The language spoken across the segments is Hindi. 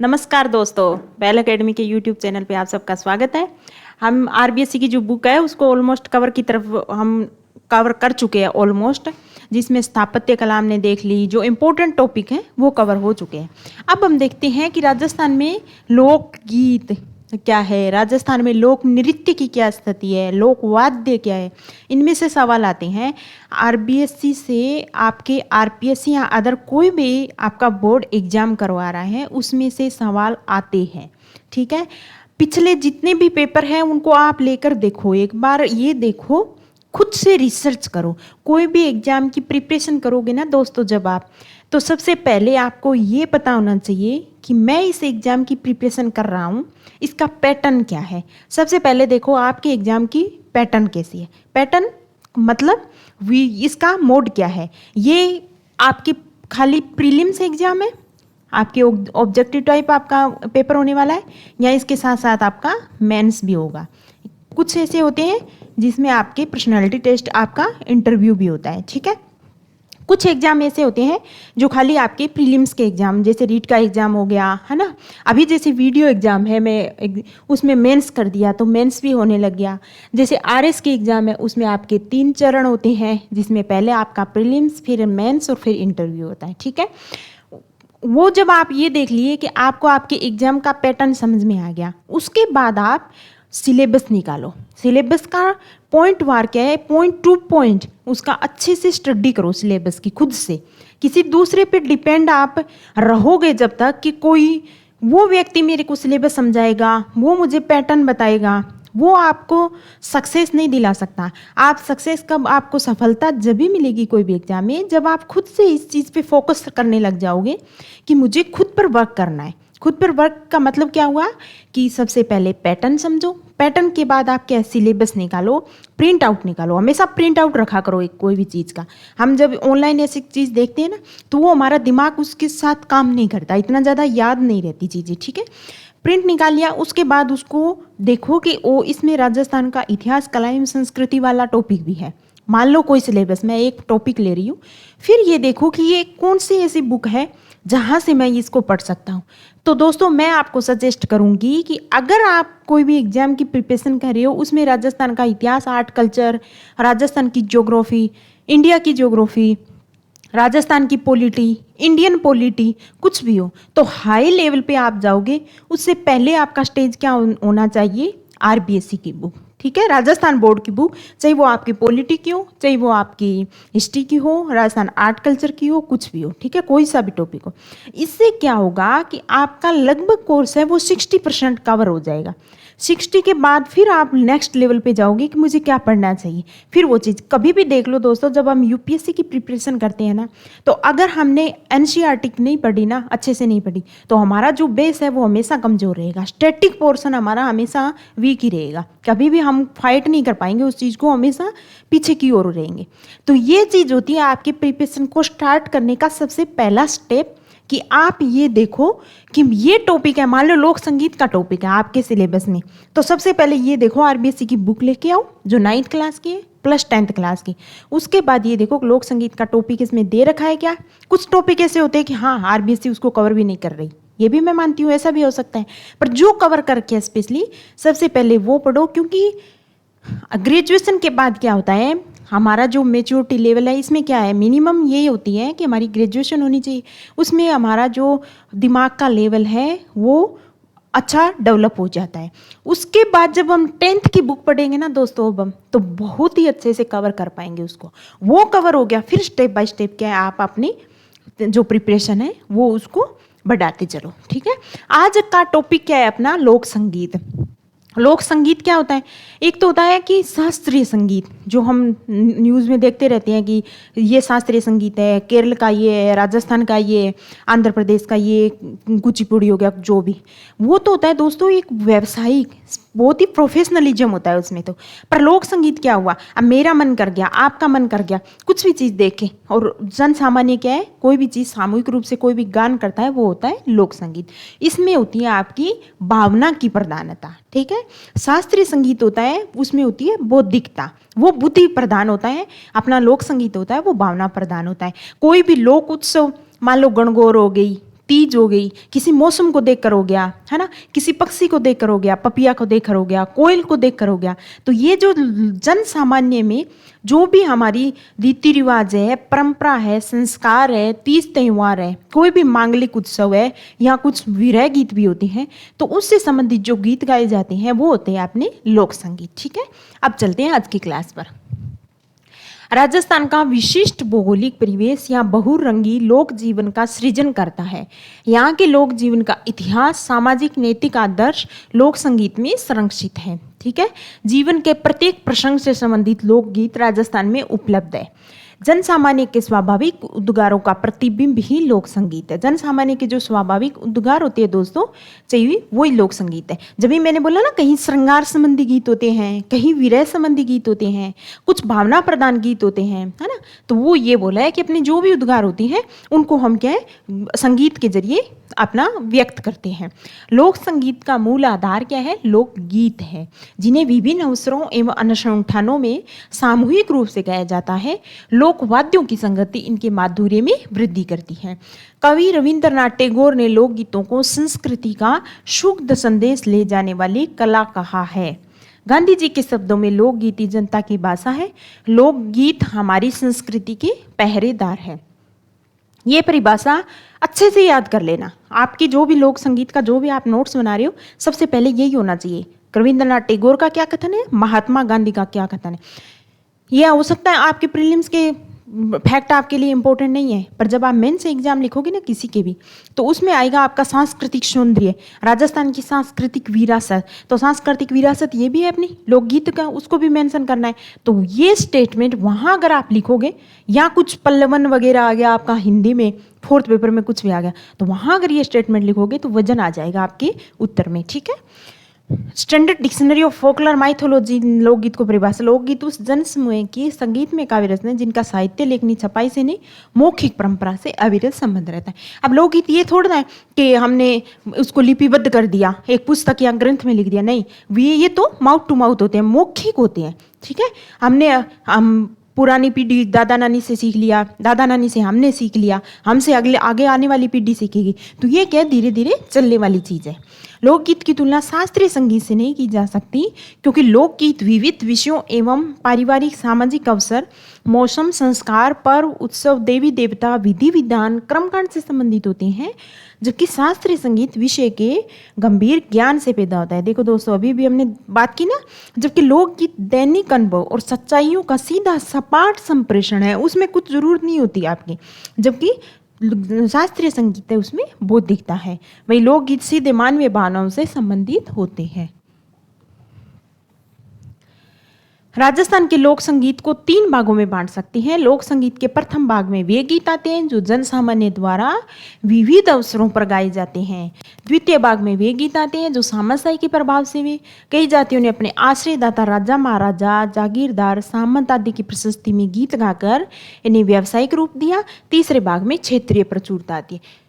नमस्कार दोस्तों, बेल एकेडमी के यूट्यूब चैनल पे आप सबका स्वागत है। हम आरबीएससी की जो बुक है उसको ऑलमोस्ट कवर की तरफ हम कवर कर चुके हैं ऑलमोस्ट, जिसमें स्थापत्य कला हमने देख ली, जो इम्पोर्टेंट टॉपिक हैं वो कवर हो चुके हैं। अब हम देखते हैं कि राजस्थान में लोकगीत क्या है, राजस्थान में लोक नृत्य की क्या स्थिति है, लोक वाद्य क्या है, इनमें से सवाल आते हैं। आरबीएससी से आपके आरपीएससी या अदर कोई भी आपका बोर्ड एग्जाम करवा रहा है उसमें से सवाल आते हैं। ठीक है, पिछले जितने भी पेपर हैं उनको आप लेकर देखो, एक बार ये देखो, खुद से रिसर्च करो। कोई भी एग्जाम की प्रिपरेशन करोगे ना दोस्तों जब आप, तो सबसे पहले आपको ये पता होना चाहिए कि मैं इस एग्ज़ाम की प्रिपरेशन कर रहा हूँ, इसका पैटर्न क्या है। सबसे पहले देखो आपके एग्ज़ाम की पैटर्न कैसी है। पैटर्न मतलब इसका मोड क्या है। ये आपकी खाली प्रीलिम्स एग्ज़ाम है, आपके ऑब्जेक्टिव टाइप आपका पेपर होने वाला है, या इसके साथ साथ आपका मेंस भी होगा। कुछ ऐसे होते हैं जिसमें आपके पर्सनालिटी टेस्ट, आपका इंटरव्यू भी होता है। ठीक है, कुछ एग्जाम ऐसे होते हैं जो खाली आपके प्रीलिम्स के एग्जाम, जैसे रीट का एग्जाम हो गया है ना। अभी जैसे वीडियो एग्जाम है, मैं उसमें मेंस कर दिया तो मेंस भी होने लग गया। जैसे आरएस के एग्जाम है उसमें आपके 3 चरण होते हैं, जिसमें पहले आपका प्रीलिम्स, फिर मेंस और फिर इंटरव्यू होता है। ठीक है, वो जब आप ये देख लिए कि आपको आपके एग्जाम का पैटर्न समझ में आ गया, उसके बाद आप सिलेबस निकालो। सिलेबस का पॉइंट वार क्या है, पॉइंट टू पॉइंट उसका अच्छे से स्टडी करो सिलेबस की खुद से। किसी दूसरे पे डिपेंड आप रहोगे जब तक कि कोई वो व्यक्ति मेरे को सिलेबस समझाएगा, वो मुझे पैटर्न बताएगा, वो आपको सक्सेस नहीं दिला सकता। आप सक्सेस कब, आपको सफलता जब भी मिलेगी कोई भी एग्जाम में, जब आप खुद से इस चीज़ पे फोकस करने लग जाओगे कि मुझे खुद पर वर्क करना है। खुद पर वर्क का मतलब क्या हुआ कि सबसे पहले पैटर्न समझो, पैटर्न के बाद आप क्या सिलेबस निकालो, प्रिंट आउट निकालो। हमेशा प्रिंट आउट रखा करो एक कोई भी चीज़ का। हम जब ऑनलाइन ऐसी चीज़ देखते हैं ना तो वो हमारा दिमाग उसके साथ काम नहीं करता, इतना ज़्यादा याद नहीं रहती चीज़ें। ठीक है, प्रिंट निकाल लिया, उसके बाद उसको देखो कि ओ इसमें राजस्थान का इतिहास, कला एवं संस्कृति वाला टॉपिक भी है। मान लो कोई सिलेबस, मैं एक टॉपिक ले रही हूँ, फिर ये देखो कि ये कौन सी ऐसी बुक है जहाँ से मैं इसको पढ़ सकता हूँ। तो दोस्तों मैं आपको सजेस्ट करूँगी कि अगर आप कोई भी एग्जाम की प्रिपरेशन कर रहे हो, उसमें राजस्थान का इतिहास, आर्ट, कल्चर, राजस्थान की ज्योग्राफी, इंडिया की ज्योग्राफी, राजस्थान की पॉलिटी, इंडियन पॉलिटी, कुछ भी हो, तो हाई लेवल पे आप जाओगे। उससे पहले आपका स्टेज क्या होना चाहिए, आरबीएससी की बुक। ठीक है, राजस्थान बोर्ड की बुक, चाहे वो आपकी पॉलिटी की हो, चाहे वो आपकी हिस्ट्री की हो, राजस्थान आर्ट कल्चर की हो, कुछ भी हो। ठीक है, कोई सा भी टॉपिक हो। इससे क्या होगा कि आपका लगभग कोर्स है वो 60% कवर हो जाएगा। 60 के बाद फिर आप नेक्स्ट लेवल पे जाओगे कि मुझे क्या पढ़ना चाहिए। फिर वो चीज़ कभी भी देख लो दोस्तों, जब हम यूपीएससी की प्रिपरेशन करते हैं ना, तो अगर हमने एनसीईआरटी नहीं पढ़ी ना, अच्छे से नहीं पढ़ी, तो हमारा जो बेस है वो हमेशा कमज़ोर रहेगा। स्टैटिक पोर्शन हमारा हमेशा वीक ही रहेगा। कभी भी हम फाइट नहीं कर पाएंगे उस चीज़ को, हमेशा पीछे की ओर रहेंगे। तो ये चीज़ होती है आपकी प्रिपरेशन को स्टार्ट करने का सबसे पहला स्टेप, कि आप ये देखो कि ये टॉपिक है, मान लो लोक संगीत का टॉपिक है आपके सिलेबस में, तो सबसे पहले ये देखो आरबीएससी की बुक लेके आओ जो 9th क्लास की है प्लस 10th क्लास की। उसके बाद ये देखो लोक संगीत का टॉपिक इसमें दे रखा है क्या। कुछ टॉपिक ऐसे होते हैं कि हाँ आरबीएससी उसको कवर भी नहीं कर रही, ये भी मैं मानती हूँ, ऐसा भी हो सकता है, पर जो कवर करके स्पेशली सबसे पहले वो पढ़ो। क्योंकि ग्रेजुएशन के बाद क्या होता है, हमारा जो मेच्योरिटी लेवल है इसमें क्या है, मिनिमम ये होती है कि हमारी ग्रेजुएशन होनी चाहिए। उसमें हमारा जो दिमाग का लेवल है वो अच्छा डेवलप हो जाता है। उसके बाद जब हम 10th की बुक पढ़ेंगे ना दोस्तों, अब हम तो बहुत ही अच्छे से कवर कर पाएंगे उसको। वो कवर हो गया, फिर स्टेप बाय स्टेप क्या है, आप अपनी जो प्रिपरेशन है वो उसको बढ़ाते चलो। ठीक है, आज का टॉपिक क्या है अपना, लोक संगीत। लोक संगीत क्या होता है, एक तो होता है कि शास्त्रीय संगीत, जो हम न्यूज़ में देखते रहते हैं कि ये शास्त्रीय संगीत है, केरल का ये है, राजस्थान का ये है, आंध्र प्रदेश का ये, कुचिपुड़ी हो गया, जो भी। वो तो होता है दोस्तों एक व्यावसायिक, बहुत ही प्रोफेशनलिज्म होता है उसमें तो। पर लोक संगीत क्या हुआ, अब मेरा मन कर गया, आपका मन कर गया, कुछ भी चीज़ देखें, और जन सामान्य क्या है, कोई भी चीज़ सामूहिक रूप से कोई भी गान करता है, वो होता है लोक संगीत। इसमें होती है आपकी भावना की प्रधानता। ठीक है, शास्त्रीय संगीत होता है उसमें होती है बौद्धिकता, वो बुद्धि प्रधान होता है। अपना लोक संगीत होता है वो भावना प्रधान होता है। कोई भी लोक उत्सव, मान लो गणगौर हो गई, तीज हो गई, किसी मौसम को देखकर हो गया, है ना, किसी पक्षी को देखकर हो गया, पपिया को देखकर हो गया, कोयल को देखकर हो गया। तो ये जो जन सामान्य में जो भी हमारी रीति रिवाज है, परंपरा है, संस्कार है, तीज त्योहार है, कोई भी मांगलिक उत्सव है या कुछ विरह गीत भी होते हैं, तो उससे संबंधित जो गीत गाए जाते हैं वो होते हैं अपने लोक संगीत। ठीक है, अब चलते हैं आज की क्लास पर। राजस्थान का विशिष्ट भौगोलिक परिवेश यहाँ बहुरंगी लोक जीवन का सृजन करता है। यहाँ के लोक जीवन का इतिहास, सामाजिक नैतिक आदर्श लोक संगीत में संरक्षित है। ठीक है, जीवन के प्रत्येक प्रसंग से संबंधित लोकगीत राजस्थान में उपलब्ध है। जन सामान्य के स्वाभाविक उद्गारों का प्रतिबिंब ही लोक संगीत है। जन सामान्य के जो स्वाभाविक उद्गार होते हैं दोस्तों, चाहिए वही लोक संगीत है। जब भी मैंने बोला ना, कहीं श्रृंगार संबंधी गीत होते हैं, कहीं विरह संबंधी गीत होते हैं, कुछ भावना प्रधान गीत होते हैं, है ना, तो वो ये बोला है कि अपने जो भी उद्गार होती हैं उनको हम क्या है, संगीत के जरिए अपना व्यक्त करते हैं। लोक संगीत का मूल आधार क्या है? लोकगीत है, जिन्हें विभिन्न अवसरों एवं अनुष्ठानों में सामूहिक रूप से गाया जाता है। लोक वाद्यों की संगति इनके माधुर्य में वृद्धि करती है। कवि रविंद्रनाथ टैगोर ने लोकगीतों को संस्कृति का शुद्ध संदेश ले जाने वाली कला कहा है। गांधी जी के शब्दों में लोकगीत ही जनता की भाषा है। लोकगीत हमारी संस्कृति के पहरेदार है। ये परिभाषा अच्छे से याद कर लेना। आपकी जो भी लोक संगीत का जो भी आप नोट्स बना रहे हो, सबसे पहले यही होना चाहिए। रविंद्रनाथ टैगोर का क्या कथन है, महात्मा गांधी का क्या कथन है। यह हो सकता है आपके प्रीलिम्स के फैक्ट आपके लिए इंपॉर्टेंट नहीं है, पर जब आप मेन से एग्जाम लिखोगे ना किसी के भी, तो उसमें आएगा आपका सांस्कृतिक सौंदर्य, राजस्थान की सांस्कृतिक विरासत। तो सांस्कृतिक विरासत ये भी है अपनी लोकगीत का, उसको भी मेंशन करना है। तो ये स्टेटमेंट वहाँ अगर आप लिखोगे, या कुछ पल्लवन वगैरह आ गया आपका हिंदी में, फोर्थ पेपर में कुछ भी आ गया, तो वहाँ अगर ये स्टेटमेंट लिखोगे तो वजन आ जाएगा आपके उत्तर में। ठीक है, स्टैंडर्ड डिक्शनरी ऑफ फोकलर माइथोलॉजी लोकगीत को परिभाषा। लोकगीत उस जन समूह की संगीत में काव्य रचना जिनका साहित्य लेखनी छपाई से नहीं, मौखिक परंपरा से अविरत संबंध रहता है। अब लोकगीत ये थोड़ा है कि हमने उसको लिपिबद्ध कर दिया, एक पुस्तक या ग्रंथ में लिख दिया, नहीं, ये तो माउथ टू माउथ होते हैं, मौखिक होते हैं। ठीक है, हम पुरानी पीढ़ी दादा नानी से सीख लिया, दादा नानी से हमने सीख लिया, हमसे आगे आने वाली पीढ़ी सीखेगी। तो ये क्या, धीरे धीरे चलने वाली चीज़ है। लोकगीत की तुलना शास्त्रीय संगीत से नहीं की जा सकती, क्योंकि लोकगीत विविध विषयों एवं पारिवारिक सामाजिक अवसर, मौसम, संस्कार, पर्व, उत्सव, देवी देवता, विधि विधान, कर्मकांड से संबंधित होते हैं, जबकि शास्त्रीय संगीत विषय के गंभीर ज्ञान से पैदा होता है। देखो दोस्तों, अभी भी हमने बात की ना, जबकि लोकगीत दैनिक अनुभव और सच्चाइयों का सीधा सपाट संप्रेषण है, उसमें कुछ जरूरत नहीं होती आपकी, जबकि शास्त्रीय संगीत है उसमें बौद्धिकता है। वही लोकगीत सीधे मानवीय भावनाओं से संबंधित होते हैं। राजस्थान के लोक संगीत को 3 भागों में बांट सकते हैं। लोक संगीत के प्रथम भाग में वे गीत आते हैं जो जन सामान्य द्वारा विविध अवसरों पर गाए जाते हैं। द्वितीय भाग में वे गीत आते हैं जो सामंतशाही के प्रभाव से वे कई जातियों ने अपने आश्रयदाता राजा महाराजा, जागीरदार, सामंत आदि की प्रशस्ति में गीत गाकर इन्हें व्यावसायिक रूप दिया। तीसरे भाग में क्षेत्रीय प्रचुरता आती है।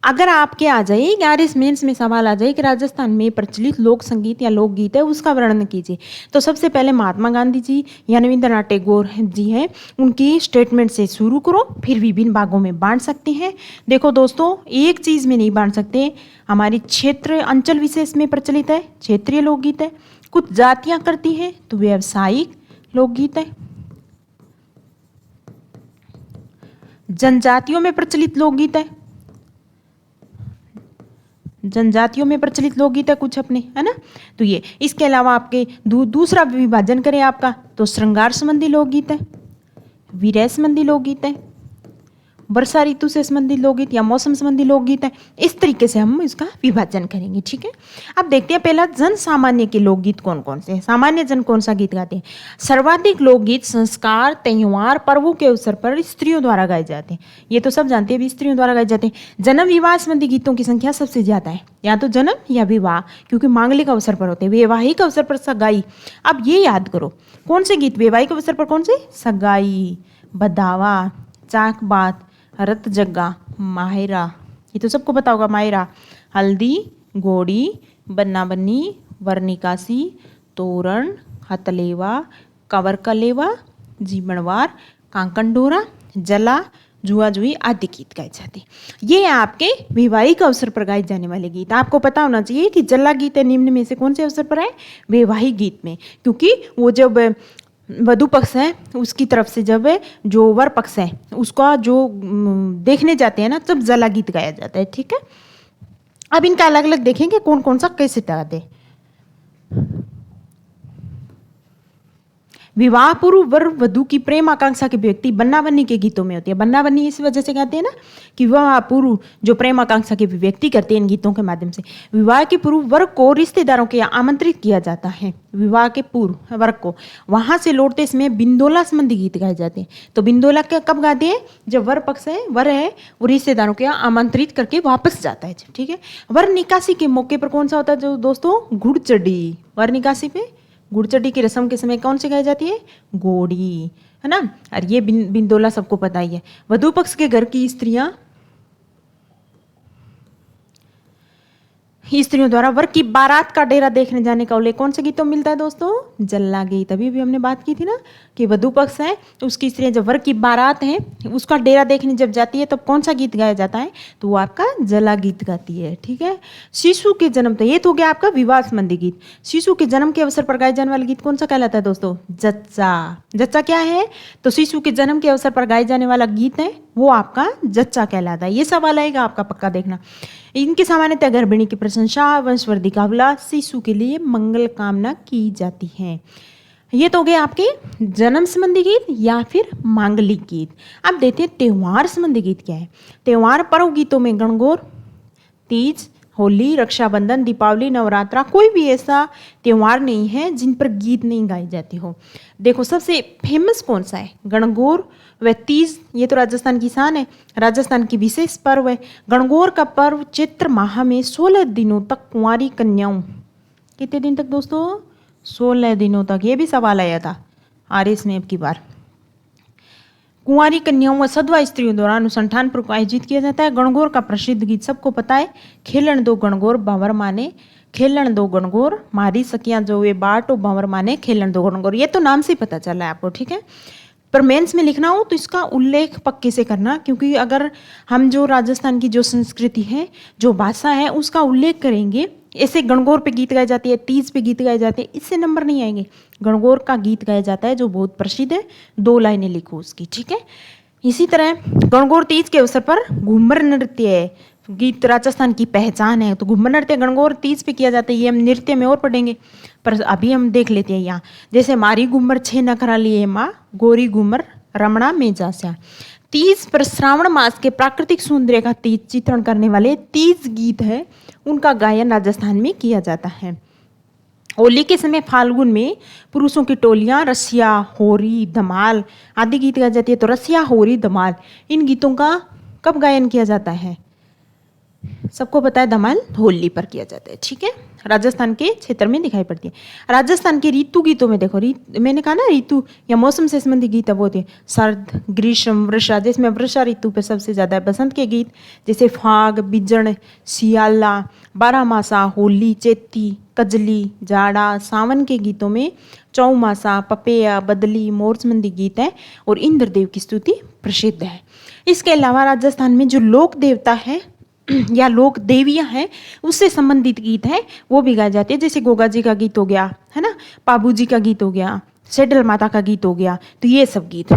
अगर आपके आ जाए 11 मेंस में सवाल आ जाए कि राजस्थान में प्रचलित लोक संगीत या लोकगीत है, उसका वर्णन कीजिए, तो सबसे पहले महात्मा गांधी जी या रविंद्रनाथ टैगोर जी हैं, उनकी स्टेटमेंट से शुरू करो, फिर विभिन्न भागों में बांट सकते हैं। देखो दोस्तों, एक चीज़ में नहीं बांट सकते, हमारी क्षेत्र अंचल विशेष में प्रचलित है, क्षेत्रीय लोकगीत है। कुछ जातियाँ करती हैं तो व्यावसायिक लोकगीत है। जनजातियों में प्रचलित लोकगीत है, जनजातियों में प्रचलित लोकगीत है कुछ अपने, है ना। तो ये, इसके अलावा आपके दूसरा विभाजन करें आपका, तो श्रृंगार संबंधी लोकगीत है, विरह संबंधी लोकगीत है, वर्षा ऋतु से संबंधित लोकगीत या मौसम संबंधी लोकगीत है। इस तरीके से हम इसका विभाजन करेंगे। ठीक है, अब देखते हैं पहला जन सामान्य के लोकगीत कौन कौन से हैं। सामान्य जन कौन सा गीत गाते हैं? सर्वाधिक लोकगीत संस्कार, त्योहार, पर्वों के अवसर पर स्त्रियों द्वारा गाए जाते हैं। ये तो सब जानते हैं, भी स्त्रियों द्वारा गाए जाते हैं। जन्म विवाह संबंधी गीतों की संख्या सबसे ज्यादा है, या तो जन्म या विवाह, क्योंकि मांगलिक अवसर पर होते हैं। वैवाहिक अवसर पर सगाई, अब ये याद करो कौन से गीत वैवाहिक अवसर पर, कौन से? सगाई, बधावा, चाक बात, रत जग्गा, माहिरा, ये तो सबको पता होगा। माहिरा, हल्दी, घोड़ी, बन्ना बन्नी, वरनिकासी, तोरण, हथलेवा, कंवर कलेवा, जीवनवार, कांकन डोरा, जला, जुआ जुई आदि गीत गाए जाते हैं। ये है आपके वैवाहिक अवसर पर गाए जाने वाले गीत। आपको पता होना चाहिए कि जल्ला गीत है निम्न में से कौन से अवसर पर है, वैवाहिक गीत में, क्योंकि वो जब वधु पक्ष है उसकी तरफ से जब जो वर पक्ष है उसका जो देखने जाते हैं ना, तब जला गीत गाया जाता है। ठीक है, अब इनका अलग अलग देखेंगे कौन कौन सा कैसे गाते हैं। विवाह पूर्व वर वधु की प्रेम आकांक्षा की व्यक्ति बन्ना बन्नी के गीतों में होती है। बन्ना बन्नी इस वजह से कहते हैं ना कि विवाह पूर्व जो प्रेम आकांक्षा की व्यक्ति करते हैं इन गीतों के माध्यम से। विवाह के पूर्व वर को रिश्तेदारों के यहाँ आमंत्रित किया जाता है। विवाह के पूर्व वर को वहां से लौटते समय बिंदोला संबंधी गीत गाए जाते हैं। तो बिंदोला कब गाते हैं, जब वर पक्ष है, वर है, वो रिश्तेदारों के यहाँ आमंत्रित करके वापस जाता है। ठीक है, वर निकासी के मौके पर कौन सा होता है जो दोस्तों, गुड़चड़ी। वर निकासी पे गुड़चड़ी की रस्म के समय कौन सी गाई जाती है, घोड़ी, है ना। और ये बिंदोला सबको पता ही है। वधु पक्ष के घर की स्त्रियों द्वारा वर की बारात का डेरा देखने जाने का उल्लेख कौन से गीतों में मिलता है दोस्तों, जल्ला गीत। अभी भी हमने बात की थी ना कि वधु पक्ष है तो उसकी स्त्रियां जब वर की बारात है उसका डेरा देखने जब जाती है तब कौन सा गीत गाया जाता है, तो वो आपका जला गीत गाती है। ठीक है, शिशु के जन्म, तो ये तो हो गया आपका विवाह संबंधी गीत। शिशु के जन्म के अवसर पर गाए जाने वाला गीत कौन सा कहलाता है दोस्तों, जच्चा। जच्चा क्या है, तो शिशु के जन्म के अवसर पर गाए जाने वाला गीत है वो आपका जच्चा कहलाता है। ये सवाल आएगा आपका, पक्का देखना। इनकी सामान्यतः गर्भिणी की प्रशंसा, वंशवृद्धि का विलास, शिशु के लिए मंगल कामना की जाती है। ये तो हो गए आपके जन्म संबंधी गीत या फिर मांगलिक गीत। अब देखते हैं त्योहार संबंधी गीत क्या है। त्योहार पर्व गीतों में गणगौर, तीज, होली, रक्षाबंधन, दीपावली, नवरात्रा, कोई भी ऐसा त्योहार नहीं है जिन पर गीत नहीं गाए जाते हो। देखो सबसे फेमस कौन सा है, गणगौर व तीज। ये तो राजस्थान की शान है, राजस्थान की विशेष पर्व है। गणगौर का पर्व चैत्र माह में 16 दिनों तक कुंवारी कन्याओं, कितने दिन तक दोस्तों, 16 दिनों तक। ये भी सवाल आया था आरएस में अब की बार। कुंवारी कन्याओं व सधवा स्त्रियों द्वारा अनुसंधान पूर्वक आयोजित किया जाता है। गणगौर का प्रसिद्ध गीत सबको पता है, खेलन दो गणगौर बावर माने, खेलन दो गणगौर मारी सकियां जो वे बाटो बावर माने, खेलन दो गणगौर। ये तो नाम से ही पता चला है आपको। ठीक है, पर मेंस में लिखना हो तो इसका उल्लेख पक्के से करना, क्योंकि अगर हम जो राजस्थान की जो संस्कृति है, जो भाषा है, उसका उल्लेख करेंगे, ऐसे गणगौर पे गीत गाए जाते हैं, तीज पे गीत गाए जाते हैं, इससे नंबर नहीं आएंगे। गणगौर का गीत गाया जाता है जो बहुत प्रसिद्ध है, 2 लाइनें लिखो उसकी। ठीक है, इसी तरह गणगौर तीज के अवसर पर घूमर नृत्य गीत राजस्थान की पहचान है। तो घूमर नृत्य गणगौर तीज पे किया जाता है, ये हम नृत्य में और पढ़ेंगे, पर अभी हम देख लेते हैं यहाँ। जैसे मारी घूमर 6 नखरा लिए माँ, गोरी घूमर रमणा में जास्या। तीज पर श्रावण मास के प्राकृतिक सौंदर्य का तीज चित्रण करने वाले तीज गीत है, उनका गायन राजस्थान में किया जाता है। होली के समय फाल्गुन में पुरुषों की टोलियां रसिया, होरी, धमाल आदि गीत गाए जाती है। तो रसिया, होरी, धमाल, इन गीतों का कब गायन किया जाता है, सबको पता है, धमाल होली पर किया जाता है। ठीक है, राजस्थान के क्षेत्र में दिखाई पड़ती है। राजस्थान के ऋतु गीतों में देखो, मैंने कहा ना ऋतु या मौसम से संबंधित गीत अब होते हैं, सर्द, ग्रीष्म, वर्षा। जिसमें वर्षा ऋतु पर सबसे ज्यादा है। बसंत के गीत जैसे फाग, बिजड़, सियाला, बारामासा, होली, चेती, कजली, जाड़ा। सावन के गीतों में चौमासा, पपेया, बदली, मोर संबंधी गीत है और इंद्रदेव की स्तुति प्रसिद्ध है। इसके अलावा राजस्थान में जो लोक देवता है या लोक देवियां हैं उससे संबंधित गीत है वो भी गाए जाते हैं। जैसे गोगा जी का गीत हो गया, है ना, पाबू जी का गीत हो गया, सेडल माता का गीत हो गया। तो ये सब गीत,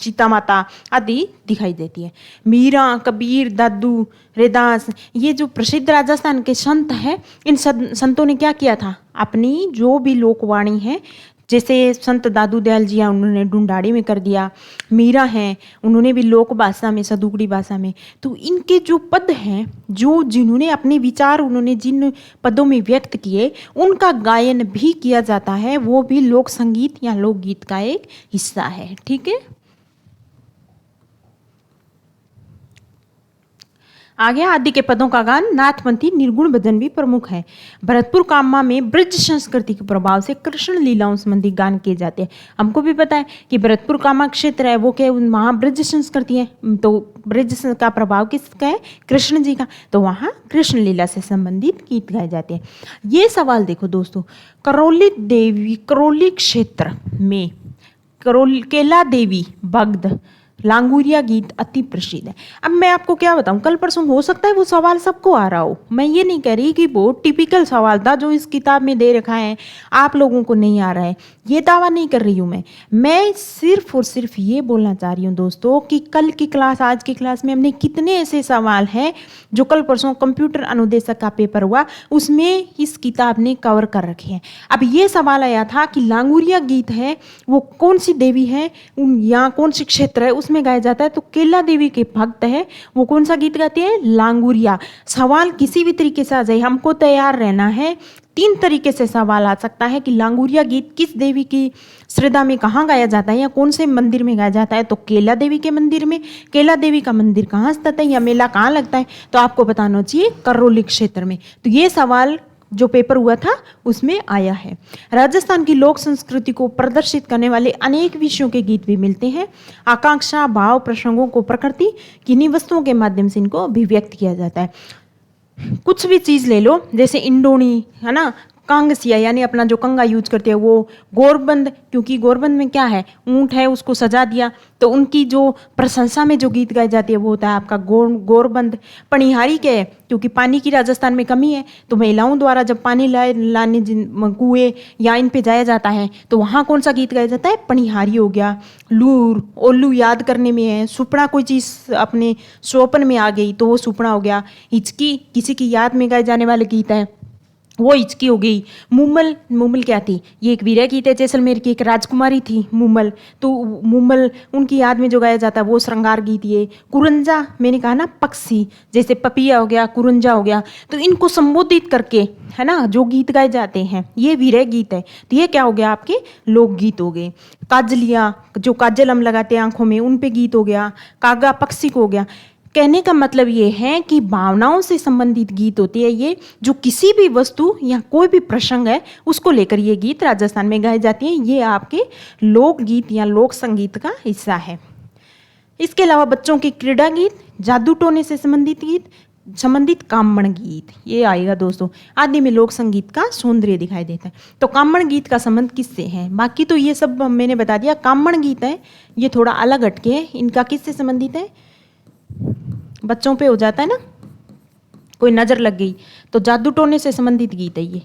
सीता माता आदि दिखाई देती है। मीरा, कबीर, दादू, रेदास, ये जो प्रसिद्ध राजस्थान के संत हैं, इन संतों ने क्या किया था, अपनी जो भी लोकवाणी है, जैसे संत दादू दयाल जी हैं उन्होंने ढूंढाड़ी में कर दिया, मीरा हैं उन्होंने भी लोक भाषा में, सदुगड़ी भाषा में। तो इनके जो पद हैं, जो जिन्होंने अपने विचार उन्होंने जिन पदों में व्यक्त किए, उनका गायन भी किया जाता है, वो भी लोक संगीत या लोकगीत का एक हिस्सा है। ठीक है, आगे आदि के पदों का गान नाथपंथी निर्गुण भजन भी प्रमुख है। भरतपुर कामा में ब्रज संस्कृति के प्रभाव से कृष्ण लीलाओं संबंधी गान किए जाते हैं। हमको भी पता है कि भरतपुर कामा क्षेत्र है वो क्या, वहाँ ब्रज संस्कृति है, तो ब्रज का प्रभाव किसका है, कृष्ण जी का, तो वहाँ कृष्ण लीला से संबंधित गीत गाए जाते हैं। ये सवाल देखो दोस्तों, करौली क्षेत्र में केला देवी भगद लांगुरिया गीत अति प्रसिद्ध है। अब मैं आपको क्या बताऊं, कल परसों हो सकता है वो सवाल सबको आ रहा हो, मैं ये नहीं कह रही कि वो टिपिकल सवाल था जो इस किताब में दे रखा है आप लोगों को नहीं आ रहा है, ये दावा नहीं कर रही हूँ मैं सिर्फ और सिर्फ ये बोलना चाह रही हूँ दोस्तों कि कल की क्लास आज की क्लास में हमने कितने ऐसे सवाल हैं जो कल परसों कंप्यूटर अनुदेशक का पेपर हुआ उसमें इस किताब ने कवर कर रखे हैं। अब ये सवाल आया था कि लांगुरिया गीत है वो कौन सी देवी है, यहाँ कौन सी क्षेत्र है उसमें गाया जाता है, तो केला देवी के भक्त है वो कौन सा गीत गाते हैं, लांगुरिया। सवाल किसी भी तरीके से आ जाए हमको तैयार रहना है। 3 तरीके से सवाल आ सकता है कि लांगुरिया गीत किस देवी की श्रद्धा में कहाँ गाया जाता है या कौन से मंदिर में गाया जाता है, तो केला देवी के मंदिर में। केला देवी का मंदिर कहाँ स्थित है या मेला कहाँ लगता है, तो आपको बताना चाहिए करौली क्षेत्र में। तो ये सवाल जो पेपर हुआ था उसमें आया है। राजस्थान की लोक संस्कृति को प्रदर्शित करने वाले अनेक विषयों के गीत भी मिलते हैं। आकांक्षा भाव प्रसंगों को प्रकृति किन्हीं वस्तुओं के माध्यम से इनको अभिव्यक्त किया जाता है। कुछ भी चीज़ ले लो, जैसे इंडोनी है ना, कांगसिया यानी अपना जो कंगा यूज करते हैं वो, गोरबंद क्योंकि गोरबंद में क्या है, ऊंट है उसको सजा दिया, तो उनकी जो प्रशंसा में जो गीत गाई जाती है वो होता है आपका गोरबंद। पनिहारी क्या है, क्योंकि पानी की राजस्थान में कमी है तो महिलाओं द्वारा जब पानी लाने कुएं या इन पे जाया जाता है तो वहाँ कौन सा गीत गाया जाता है, पनिहारी हो गया। लूर ओल्लू याद करने में है, सुपड़ा कोई चीज़ अपने स्वप्न में आ गई तो वो सुपड़ा हो गया। हिचकी किसी की याद में गाए जाने वाले गीत है वो हिचकी हो गई। मुमल, मुमल क्या थी, ये एक वीरा गीत है, जैसलमेर की एक राजकुमारी थी मुमल, तो मुमल उनकी याद में जो गाया जाता है वो श्रृंगार गीत। ये कुरंजा मैंने कहा ना पक्षी, जैसे पपिया हो गया कुरंजा हो गया, तो इनको संबोधित करके है ना जो गीत गाए जाते हैं ये वीरा गीत है। तो ये क्या हो गया आपके लोकगीत हो गए। काजलिया जो काजल हम लगाते हैं आंखों में उन पे गीत हो गया। कागा पक्षी को हो गया। कहने का मतलब ये है कि भावनाओं से संबंधित गीत होती है ये, जो किसी भी वस्तु या कोई भी प्रसंग है उसको लेकर ये गीत राजस्थान में गाए जाते हैं। ये आपके लोकगीत या लोक संगीत का हिस्सा है। इसके अलावा बच्चों के क्रीड़ा गीत, जादू टोने से संबंधित कामण गीत ये आएगा दोस्तों। आदि में लोक संगीत का सौंदर्य दिखाई देता है। तो कामण गीत का संबंध किससे है, बाकी तो ये सब मैंने बता दिया। कामण गीत है ये थोड़ा अलग हटके है, इनका किससे संबंधित है, बच्चों पे हो जाता है ना, कोई नजर लग गई तो जादू टोने से संबंधित गीत है ये।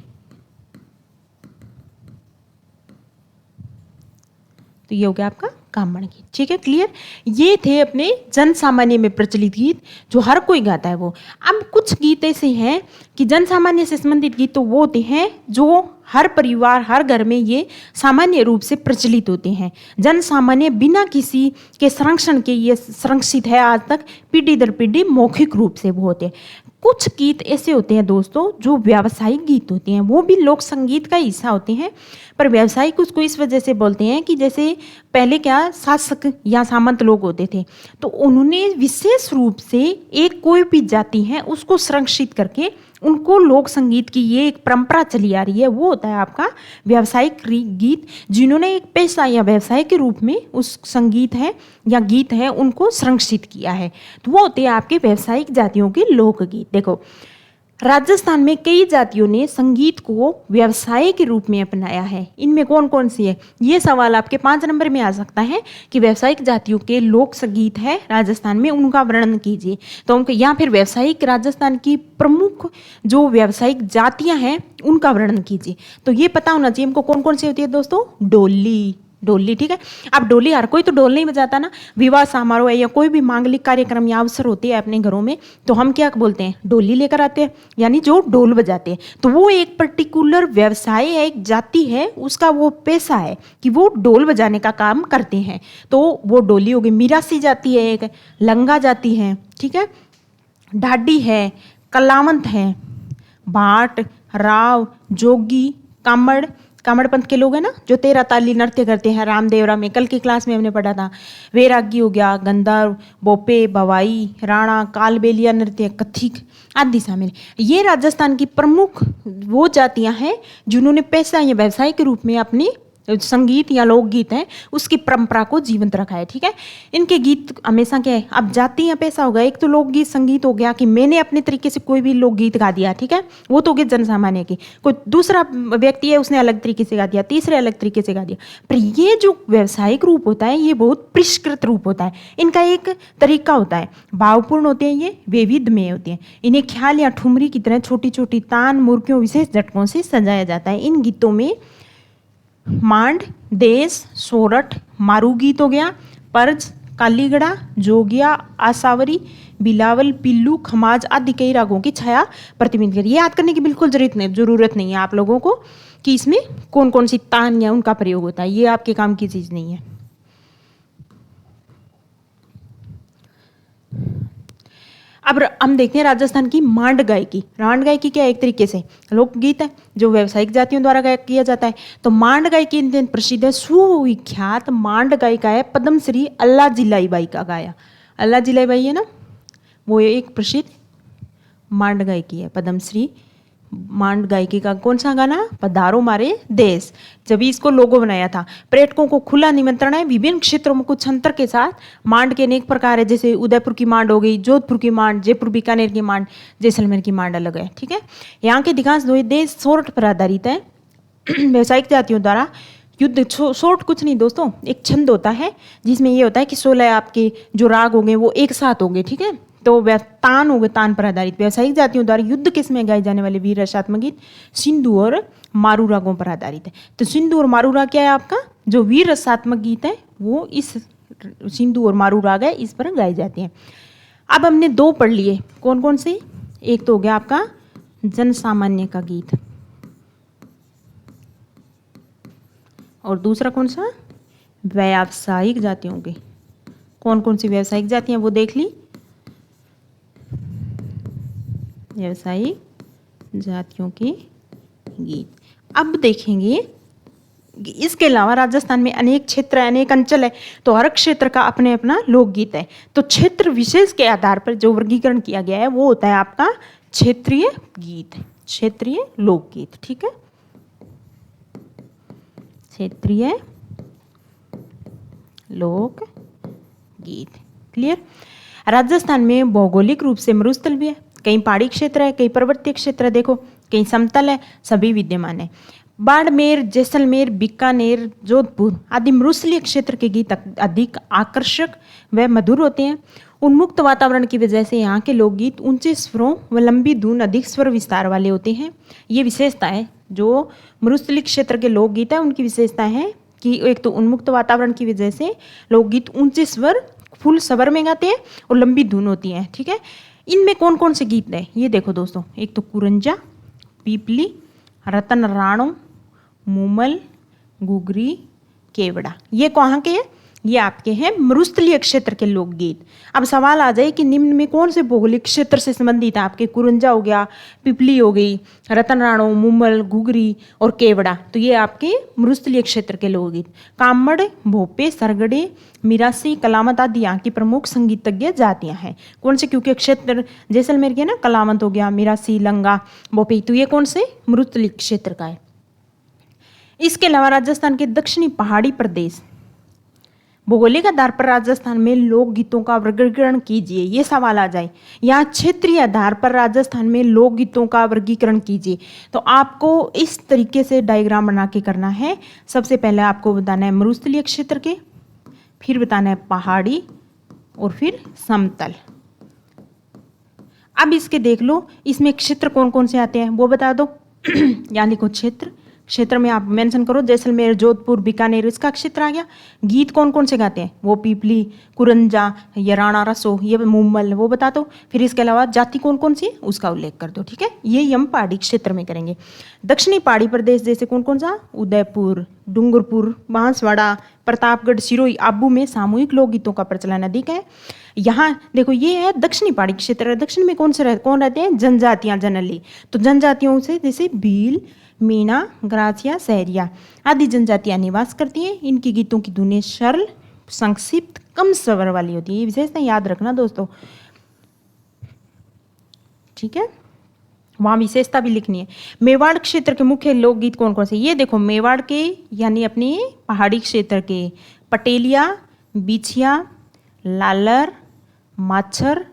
तो ये हो गया आपका कामण गीत, ठीक है, क्लियर। ये थे अपने जन सामान्य में प्रचलित गीत जो हर कोई गाता है वो। अब कुछ गीत ऐसे हैं कि जन सामान्य से संबंधित गीत तो वो होते हैं जो हर परिवार हर घर में ये सामान्य रूप से प्रचलित होते हैं। जन सामान्य बिना किसी के संरक्षण के ये संरक्षित है आज तक, पीढ़ी दर पीढ़ी मौखिक रूप से वो होते हैं। कुछ गीत ऐसे होते हैं दोस्तों जो व्यावसायिक गीत होते हैं, वो भी लोक संगीत का हिस्सा होते हैं, पर व्यावसायिक उसको इस वजह से बोलते हैं कि जैसे पहले क्या शासक या सामंत लोग होते थे तो उन्होंने विशेष रूप से एक कोई भी जाति है उसको संरक्षित करके उनको लोक संगीत की ये एक परंपरा चली आ रही है, वो होता है आपका व्यावसायिक गीत, जिन्होंने एक पेशा या व्यवसाय के रूप में उस संगीत है या गीत है उनको संरक्षित किया है। तो वो होते हैं आपके व्यावसायिक जातियों के लोकगीत। देखो राजस्थान में कई जातियों ने संगीत को व्यवसाय के रूप में अपनाया है, इनमें कौन कौन सी है, ये सवाल आपके 5 नंबर में आ सकता है कि व्यावसायिक जातियों के लोक संगीत है राजस्थान में उनका वर्णन कीजिए। तो उनके या फिर व्यावसायिक राजस्थान की प्रमुख जो व्यावसायिक जातियां हैं उनका वर्णन कीजिए। तो ये पता होना चाहिए हमको कौन कौन सी होती है दोस्तों, डोली, ठीक है। अब डोली हर कोई तो ढोल नहीं बजाता ना, विवाह समारोह है या कोई भी मांगलिक कार्यक्रम या अवसर होते हैं अपने घरों में तो हम क्या बोलते हैं, डोली लेकर आते हैं, यानी जो ढोल बजाते हैं। तो वो एक पर्टिकुलर व्यवसाय है, एक जाति है, उसका वो पेशा है कि वो ढोल बजाने का काम करते हैं, तो वो डोली होगी। मिरासी जाति है, एक लंगा जाति है, ठीक है, ढाडी है, कलावंत है, भाट, राव, जोगी, कामड़ पंथ के लोग हैं ना जो 13 ताली नृत्य करते हैं रामदेवरा में, कल की क्लास में हमने पढ़ा था। वैरागी हो गया, गंधर्व, बोपे, बवाई, राणा, कालबेलिया नृत्य, कथिक आदि शामिल। ये राजस्थान की प्रमुख वो जातियां हैं जिन्होंने पेशा या व्यवसाय के रूप में अपनी संगीत या लोकगीत है उसकी परंपरा को जीवंत रखा है। ठीक है, इनके गीत हमेशा क्या है, अब जाति अब ऐसा होगा, एक तो लोकगीत संगीत हो गया कि मैंने अपने तरीके से कोई भी लोकगीत गा दिया, ठीक है, वो तो हो गया जनसामान्य की, कोई दूसरा व्यक्ति है उसने अलग तरीके से गा दिया, तीसरे अलग तरीके से गा दिया। पर ये जो व्यावसायिक रूप होता है ये बहुत परिष्कृत रूप होता है, इनका एक तरीका होता है, भावपूर्ण होते हैं, ये वैविध्यमय होते हैं, इन्हें ख्याल या ठुमरी की तरह छोटी छोटी तान मुर्कियों विशेष झटकों से सजाया जाता है। इन गीतों में मांड, देश, सोरठ, मारू गीत हो गया, पर्ज, कालीगड़ा, जोगिया, आसावरी, बिलावल, पिल्लू, खमाज आदि कई रागों की छाया प्रतिबिंबित करी। याद करने की बिल्कुल जरूरत नहीं है आप लोगों को कि इसमें कौन कौन सी तान या उनका प्रयोग होता है, ये आपके काम की चीज नहीं है। अब हम देखते हैं राजस्थान की मांड गायकी। मांड गायकी क्या है, एक तरीके से लोकगीत है जो व्यावसायिक जातियों द्वारा गायक किया जाता है। तो मांड गायकी प्रसिद्ध है, सुविख्यात मांड गायिका है पद्मश्री अल्लाह जिलाई बाई का गाया। अल्लाह जिलाई बाई है ना, वो एक प्रसिद्ध मांड गायकी है। पद्मश्री मांड गायकी का कौन सा गाना, पधारो मारे देश, जब इसको लोगो बनाया था। पर्यटकों को खुला निमंत्रण है, विभिन्न क्षेत्रों में कुछ अंतर के साथ। मांड के अनेक प्रकार है, जैसे उदयपुर की मांड हो गई, जोधपुर की मांड, जयपुर बीकानेर की मांड, जैसलमेर की मांड अलग है। ठीक है, यहाँ के अधिकांश देश सोरठ पर आधारित है। व्यावसायिक जातियों द्वारा युद्ध, सोरठ कुछ नहीं दोस्तों, एक छंद होता है जिसमें ये होता है कि 16 आपके जो राग होंगे वो एक साथ होंगे। ठीक है, तो तान हो गए, तान पर आधारित। व्यावसायिक जातियों द्वारा युद्ध किस में गाए जाने वाले वीर रसात्मक गीत सिंधु और मारू रागों पर आधारित है। तो सिंधु और मारू राग क्या है आपका, जो वीर रसात्मक गीत है वो इस सिंधु और मारू राग है, इस पर गाए जाते हैं। अब हमने दो पढ़ लिए, कौन कौन से, एक तो हो गया आपका जन सामान्य का गीत और दूसरा कौन सा, व्यावसायिक जातियों के। कौन कौन सी व्यावसायिक जातियां वो देख ली, व्यावसायिक जातियों के गीत। अब देखेंगे इसके अलावा राजस्थान में अनेक क्षेत्र है, अनेक अंचल है, तो हर क्षेत्र का अपने अपना लोकगीत है। तो क्षेत्र विशेष के आधार पर जो वर्गीकरण किया गया है वो होता है आपका क्षेत्रीय गीत, क्षेत्रीय लोकगीत। ठीक है, क्षेत्रीय लोक गीत। क्लियर। राजस्थान में भौगोलिक रूप से मरुस्थल भी है, कहीं पहाड़ी क्षेत्र है, कहीं पर्वतीय क्षेत्र है, देखो कहीं समतल है, सभी विद्यमान है। बाड़मेर, जैसलमेर, बीकानेर, जोधपुर आदि मरुस्थलीय क्षेत्र के गीत अधिक आकर्षक व मधुर होते हैं। उन्मुक्त वातावरण की वजह से यहाँ के लोकगीत ऊंचे स्वरों व लंबी धुन, अधिक स्वर विस्तार वाले होते हैं। ये विशेषता है, जो मरुस्थलीय क्षेत्र के लोकगीत है उनकी विशेषता है कि एक तो उन्मुक्त वातावरण की वजह से लोकगीत ऊंचे स्वर फुल स्वर में गाते हैं और लंबी धुन होती है। ठीक है, इनमें कौन कौन से गीत हैं ये देखो दोस्तों, एक तो कुरंजा, पीपली, रतन राणो, मूमल, गुगरी, केवड़ा, ये कहाँ के हैं, ये आपके हैं मरुस्थलीय क्षेत्र के लोकगीत। अब सवाल आ जाए कि निम्न में कौन से भौगोलिक क्षेत्र से संबंधित है, आपके कुरंजा हो गया, पिपली हो गई, रतन राणो, मूमल, घुघरी और केवड़ा, तो ये आपके मरुस्थलीय क्षेत्र के लोकगीत। कामड़, भोपे, सरगड़े, मिरासी, कलामत आदि यहाँ की प्रमुख संगीतज्ञ जातियाँ हैं। कौन से, क्योंकि क्षेत्र जैसलमेर के ना, कलामत हो गया, मिरासी, लंगा, भोपे, तो ये कौन से मरुस्थलीय क्षेत्र का है। इसके अलावा राजस्थान के दक्षिणी पहाड़ी प्रदेश, भौगोलिक आधार पर राजस्थान में लोकगीतों का वर्गीकरण कीजिए, ये सवाल आ जाए। यहाँ क्षेत्रीय आधार पर राजस्थान में लोकगीतों का वर्गीकरण कीजिए, तो आपको इस तरीके से डायग्राम बना के करना है। सबसे पहले आपको बताना है मरुस्थलीय क्षेत्र के, फिर बताना है पहाड़ी और फिर समतल। अब इसके देख लो, इसमें क्षेत्र कौन कौन से आते हैं वो बता दो। यहाँ लिखो क्षेत्र, क्षेत्र में आप मेंशन करो जैसलमेर, जोधपुर, बीकानेर, इसका क्षेत्र आ गया। गीत कौन कौन से गाते हैं, वो पीपली, कुरंजा, या राणा रसो, ये मूमल, वो बता दो। फिर इसके अलावा जाति कौन कौन सी है उसका उल्लेख कर दो। ठीक है, ये हम पहाड़ी क्षेत्र में करेंगे। दक्षिणी पहाड़ी प्रदेश जैसे कौन कौन सा, उदयपुर, डूंगरपुर, बांसवाड़ा, प्रतापगढ़, सिरोही, आबू में सामूहिक लोकगीतों का प्रचलन अधिक है। यहाँ देखो ये है दक्षिणी पहाड़ी क्षेत्र। दक्षिण में कौन रहते हैं, जनजातियां जनरली, तो जनजातियों से जैसे भील, मीणा, ग्रासिया, सहरिया आदि जनजातियां निवास करती हैं। इनकी गीतों की धुनें सरल, संक्षिप्त, कम स्वर वाली होती है। ये विशेषता याद रखना दोस्तों। ठीक है, वहाँ विशेषता भी लिखनी है। मेवाड़ क्षेत्र के मुख्य लोकगीत कौन कौन से, ये देखो मेवाड़ के यानी अपने पहाड़ी क्षेत्र के पटेलिया, बिछिया, लालर, माछर,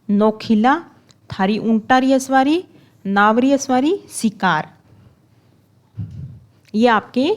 नौखिला, थारी ऊंटारी अस्वारी, नावरी अस्वारी, शिकार। ये आपके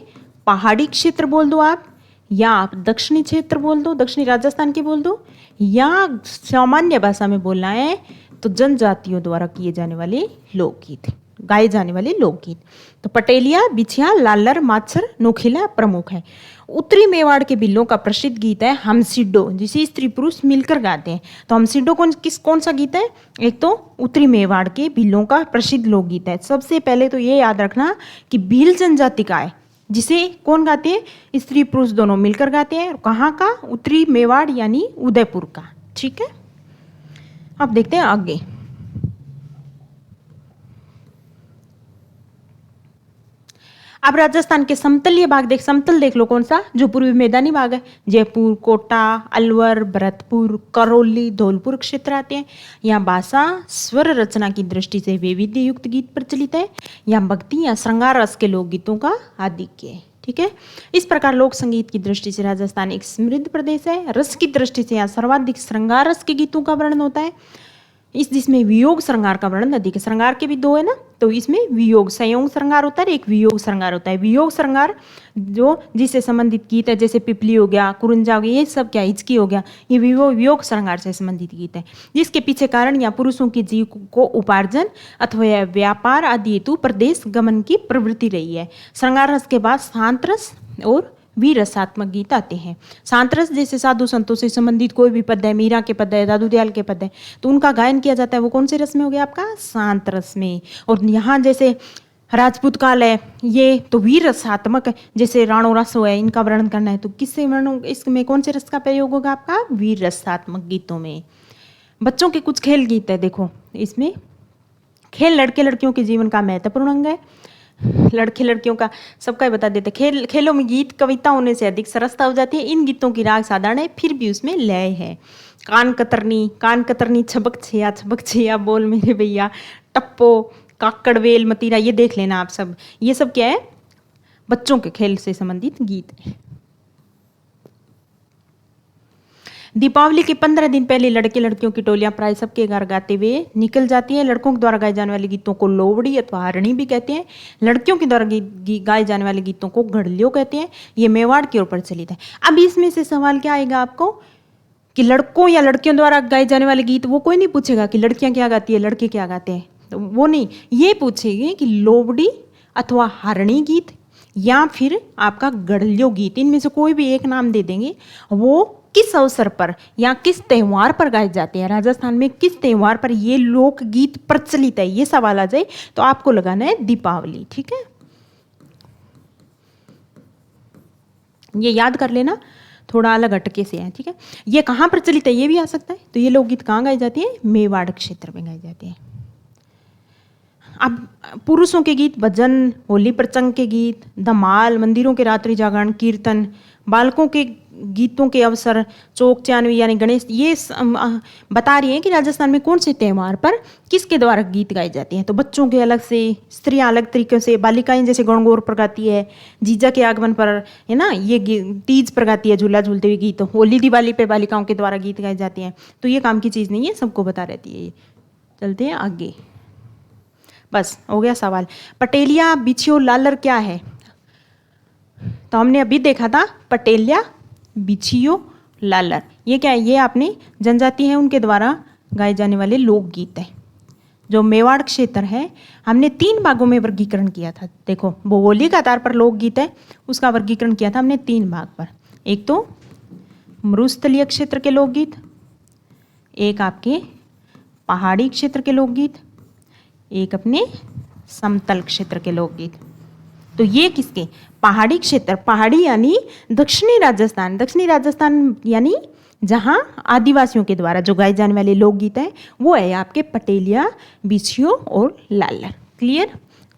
पहाड़ी क्षेत्र बोल दो आप, या आप दक्षिणी क्षेत्र बोल दो, दक्षिणी राजस्थान के बोल दो, या सामान्य भाषा में बोलना है तो जनजातियों द्वारा किए जाने वाले लोकगीत, गाए जाने वाले लोकगीत। तो पटेलिया, बिछिया, लालर, माछर, नोखिला प्रमुख है। उत्तरी मेवाड़ के बिल्लों का प्रसिद्ध गीत है हमसिड्डो, जिसे स्त्री पुरुष मिलकर गाते हैं। तो हमसिड्डो कौन सा गीत है, एक तो उत्तरी मेवाड़ के बिल्लों का प्रसिद्ध लोकगीत है। सबसे पहले तो ये याद रखना कि भील जनजाति का है, जिसे कौन गाते हैं, स्त्री पुरुष दोनों मिलकर गाते हैं। कहाँ का, उत्तरी मेवाड़ यानी उदयपुर का। ठीक है, अब देखते हैं आगे। अब राजस्थान के समतलीय भाग समतल देख लो कौन सा, जो पूर्वी मैदानी भाग है, जयपुर, कोटा, अलवर, भरतपुर, करौली, धौलपुर क्षेत्र आते हैं। यहाँ भाषा स्वर रचना की दृष्टि से वैविध्य युक्त गीत प्रचलित है। यहाँ भक्ति या श्रृंगार रस के लोकगीतों का आधिक्य है। ठीक है, इस प्रकार लोक संगीत की दृष्टि से राजस्थान एक समृद्ध प्रदेश है। रस की दृष्टि से यहाँ सर्वाधिक श्रृंगार रस के गीतों का वर्णन होता है। जिसमें वियोग श्रृंगार का वर्णन अधिक है। श्रृंगार के भी दो है ना, तो इसमें वियोग संयोग श्रृंगार होता है, एक वियोग श्रृंगार होता है। वियोग श्रृंगार जो जिससे संबंधित गीत है, जैसे पिपली हो गया, कुरुंजा हो गया, ये सब क्या हिचकी हो गया, ये वियोग श्रृंगार से संबंधित गीत है। जिसके पीछे कारण या पुरुषों की जीव को उपार्जन अथवा व्यापार आदि हेतु प्रदेश गमन की प्रवृत्ति रही है। श्रृंगार रस के बाद शांत रस और वीर रसात्मक गीत आते हैं। शांत रस जैसे साधु संतों से संबंधित कोई भी पद है, मीरा के पद है, दादू दयाल के पद है, तो उनका गायन किया जाता है। वो कौन से रस में हो गया आपका, शांत रस में। और यहाँ जैसे राजपूत काल है, ये तो वीर रसात्मक है, जैसे राणो रस है, इनका वर्णन करना है तो किससे वर्णन, इसमें कौन से रस का प्रयोग होगा आपका, वीर रसात्मक गीतों में। बच्चों के कुछ खेल गीत है, देखो इसमें खेल लड़के लड़कियों के जीवन का महत्वपूर्ण अंग है। लड़के लड़कियों का सबका ही बता देते। खेलों में गीत कविता होने से अधिक सरसता हो जाती है। इन गीतों की राग साधारण है, फिर भी उसमें लय है। कान कतरनी, छबक छिया बोल मेरे भैया, टप्पो, काकड़वेल, मतीरा, ये देख लेना आप सब। ये सब क्या है, बच्चों के खेल से संबंधित गीत है। दीपावली के 15 दिन पहले लड़के लड़कियों की टोलियां प्राय सबके घर गाते हुए निकल जाती हैं। लड़कों के द्वारा गाए जाने वाले गीतों को लोवड़ी अथवा हरणी भी कहते हैं। लड़कियों के द्वारा गाए जाने वाले गीतों को घड़लियों कहते हैं। ये मेवाड़ की ओर प्रचलित है। अब इसमें से सवाल क्या आएगा आपको कि लड़कों या लड़कियों द्वारा गाए जाने वाले गीत, वो कोई नहीं पूछेगा कि लड़कियां क्या गाती है, लड़के क्या गाते हैं, तो वो नहीं, ये पूछेंगे कि लोवड़ी अथवा हरणी गीत या फिर आपका गढ़लियो गीत, इनमें से कोई भी एक नाम दे देंगे। वो किस अवसर पर या किस त्योहार पर गाए जाते हैं, राजस्थान में किस त्योहार पर ये लोकगीत प्रचलित है, ये सवाल आ जाए तो आपको लगाना है दीपावली। ठीक है, ये याद कर लेना, थोड़ा अलग हटके से है। ठीक है, ये कहाँ प्रचलित है ये भी आ सकता है। तो ये लोकगीत कहाँ गाए जाते हैं, मेवाड़ क्षेत्र में गाए जाते हैं। अब पुरुषों के गीत भजन, होली प्रसंग के गीत, धमाल, मंदिरों के रात्रि जागरण, कीर्तन, बालकों के गीतों के अवसर, चौक चानवी यानी गणेश, ये बता रही है कि राजस्थान में कौन से त्योहार पर किसके द्वारा गीत गाए जाते हैं। तो बच्चों के अलग से, स्त्रियां अलग तरीके से, बालिकाएं जैसे गणगौर पर गाती है, जीजा के आगमन पर है ना, ये तीज पर गाती है झूला झूलते हुए गीत, होली दिवाली पे बालिकाओं के द्वारा गीत गाए जाते हैं। तो ये काम की चीज़ नहीं है, सबको बता रहती है। चलते हैं आगे, बस हो गया सवाल। पटेलिया, बिछियो, लालर क्या है, तो हमने अभी देखा था पटेलिया, बिछियो, लालर, ये क्या है, ये आपने जनजाति है उनके द्वारा गाए जाने वाले लोकगीत है। जो मेवाड़ क्षेत्र है, हमने 3 भागों में वर्गीकरण किया था। देखो भौगोलिक आधार पर लोकगीत है, उसका वर्गीकरण किया था हमने 3 भाग पर। एक तो मरुस्थलीय क्षेत्र के लोकगीत, एक आपके पहाड़ी क्षेत्र के लोकगीत, एक अपने समतल क्षेत्र के लोकगीत। तो ये किसके, पहाड़ी क्षेत्र, पहाड़ी यानी दक्षिणी राजस्थान यानी जहाँ आदिवासियों के द्वारा जो गाए जाने वाले लोकगीत हैं वो है आपके पटेलिया, बिछियो और लालर। क्लियर,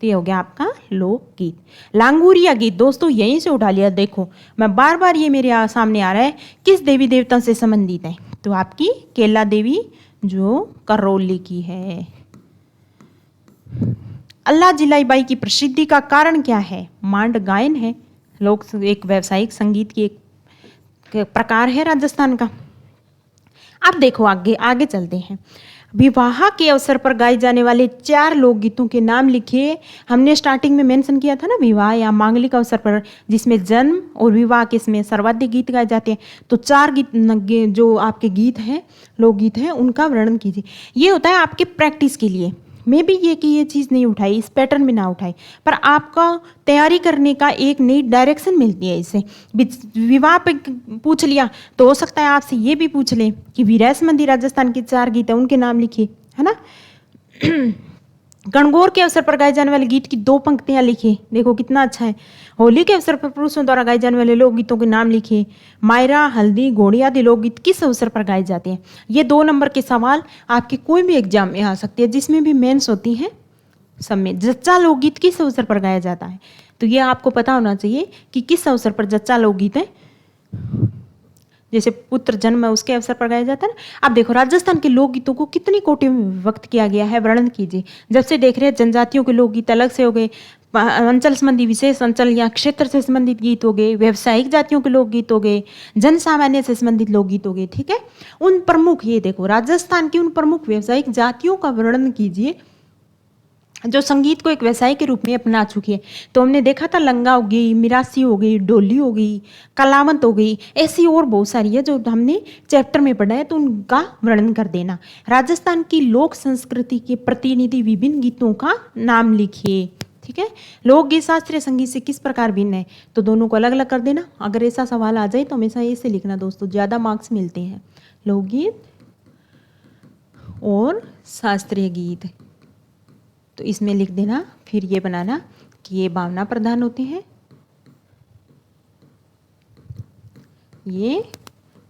तो ये हो गया आपका लोकगीत। लांगूरिया गीत दोस्तों यहीं से उठा लिया। देखो मैं बार बार ये मेरे सामने आ रहा है, किस देवी देवता से संबंधित है, तो आपकी केला देवी जो करौली की है। अल्लाह जिलाई बाई की प्रसिद्धि का कारण क्या है? मांड गायन है। लोक एक व्यावसायिक संगीत की एक प्रकार है राजस्थान का। अब देखो आगे आगे चलते हैं। विवाह के अवसर पर गाए जाने वाले 4 लोकगीतों के नाम लिखिए। हमने स्टार्टिंग में मेंशन किया था ना, विवाह या मांगलिक अवसर पर जिसमें जन्म और विवाह के इसमें सर्वाधिक गीत गाए जाते हैं, तो 4 गीत जो आपके गीत हैं, लोकगीत हैं, उनका वर्णन कीजिए। ये होता है आपके प्रैक्टिस के लिए। मे भी ये कि ये चीज़ नहीं उठाई, इस पैटर्न में ना उठाई, पर आपका तैयारी करने का एक नई डायरेक्शन मिलती है इससे। विवाह पे पूछ लिया तो हो सकता है आपसे ये भी पूछ ले कि वीरय संबंधी राजस्थान के 4 गीत हैं, उनके नाम लिखिए, है ना। गणगौर के अवसर पर गाए जाने वाले गीत की 2 पंक्तियां लिखिए। देखो कितना अच्छा है। होली के अवसर पर पुरुषों द्वारा गाए जाने वाले लोकगीतों के नाम लिखिए। मायरा, हल्दी, घोड़ी आदि लोकगीत किस अवसर पर गाए जाते हैं? ये 2 नंबर के सवाल आपके कोई भी एग्जाम में आ सकते हैं, जिसमें भी मेंस होती हैं सब में। जच्चा लोकगीत किस अवसर पर गाया जाता है? तो ये आपको पता होना चाहिए कि किस अवसर पर जच्चा लोकगीत है। जैसे पुत्र जन्म है उसके अवसर पर गाया जाता है ना। अब देखो राजस्थान के लोकगीतों को कितनी कोटि में विभक्त किया गया है, वर्णन कीजिए। जब से देख रहे हैं जनजातियों के लोकगीत अलग से हो गए, अंचल संबंधी विशेष अंचल या क्षेत्र से संबंधित गीत हो गए, व्यवसायिक जातियों के लोकगीत हो गए, जन सामान्य से संबंधित लोकगीत हो गए। ठीक है, उन प्रमुख, ये देखो राजस्थान की उन प्रमुख व्यवसायिक जातियों का वर्णन कीजिए जो संगीत को एक व्यवसाय के रूप में अपना चुकी है। तो हमने देखा था लंगा हो गई, मिरासी हो गई, डोली हो गई, कलावंत हो गई, ऐसी और बहुत सारी है जो हमने चैप्टर में पढ़ा है, तो उनका वर्णन कर देना। राजस्थान की लोक संस्कृति के प्रतिनिधि विभिन्न गीतों का नाम लिखिए। ठीक है, लोकगीत शास्त्रीय संगीत से किस प्रकार भिन्न है, तो दोनों को अलग अलग कर देना। अगर ऐसा सवाल आ जाए तो हमेशा ऐसे लिखना दोस्तों, ज़्यादा मार्क्स मिलते हैं। लोकगीत और शास्त्रीय गीत, तो इसमें लिख देना। फिर ये बनाना कि ये भावना प्रधान होते हैं, ये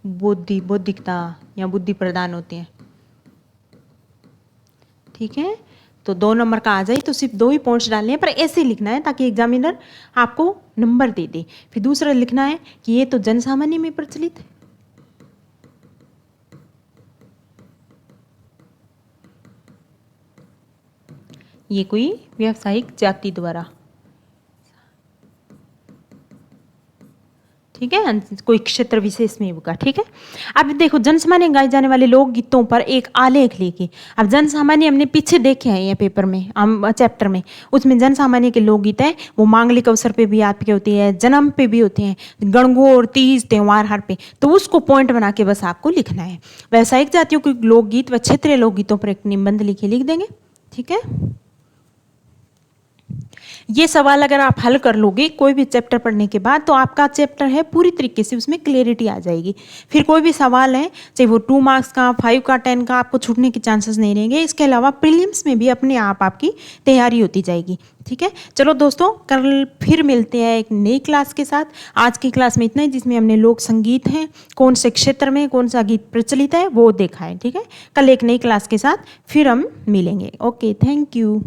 बौद्धिकता या बुद्धि प्रधान होते हैं। ठीक है, तो 2 नंबर का आ जाए तो सिर्फ 2 ही पॉइंट्स डालने हैं, पर ऐसे लिखना है ताकि एग्जामिनर आपको नंबर दे दे। फिर दूसरा लिखना है कि ये तो जन सामान्य में प्रचलित है, ये कोई व्यावसायिक जाति द्वारा, ठीक है, कोई क्षेत्र विशेष में होगा। ठीक है, अब देखो जनसामान्य गाए जाने वाले लोकगीतों पर एक आलेख लेके। अब जनसामान्य हमने पीछे देखे हैं ये पेपर में, चैप्टर में, उसमें जनसामान्य के लोकगीत हैं वो मांगलिक अवसर पे भी आपके होते हैं, जन्म पे भी होते हैं, गणगौर, तीज, त्योहार हर पे, तो उसको पॉइंट बना के बस आपको लिखना है। व्यावसायिक जातियों के लोकगीत व क्षेत्रीय लोकगीतों पर एक निबंध लिख देंगे। ठीक है, ये सवाल अगर आप हल कर लोगे कोई भी चैप्टर पढ़ने के बाद, तो आपका चैप्टर है पूरी तरीके से उसमें क्लियरिटी आ जाएगी। फिर कोई भी सवाल है, चाहे वो 2 मार्क्स का, 5 का, 10 का, आपको छूटने के चांसेस नहीं रहेंगे। इसके अलावा प्रीलिम्स में भी अपने आप आपकी तैयारी होती जाएगी। ठीक है, चलो दोस्तों, कल फिर मिलते हैं एक नई क्लास के साथ। आज की क्लास में इतना ही, जिसमें हमने लोक संगीत है, कौन से क्षेत्र में कौन सा गीत प्रचलित है वो देखा है। ठीक है, कल एक नई क्लास के साथ फिर हम मिलेंगे। Okay, thank you.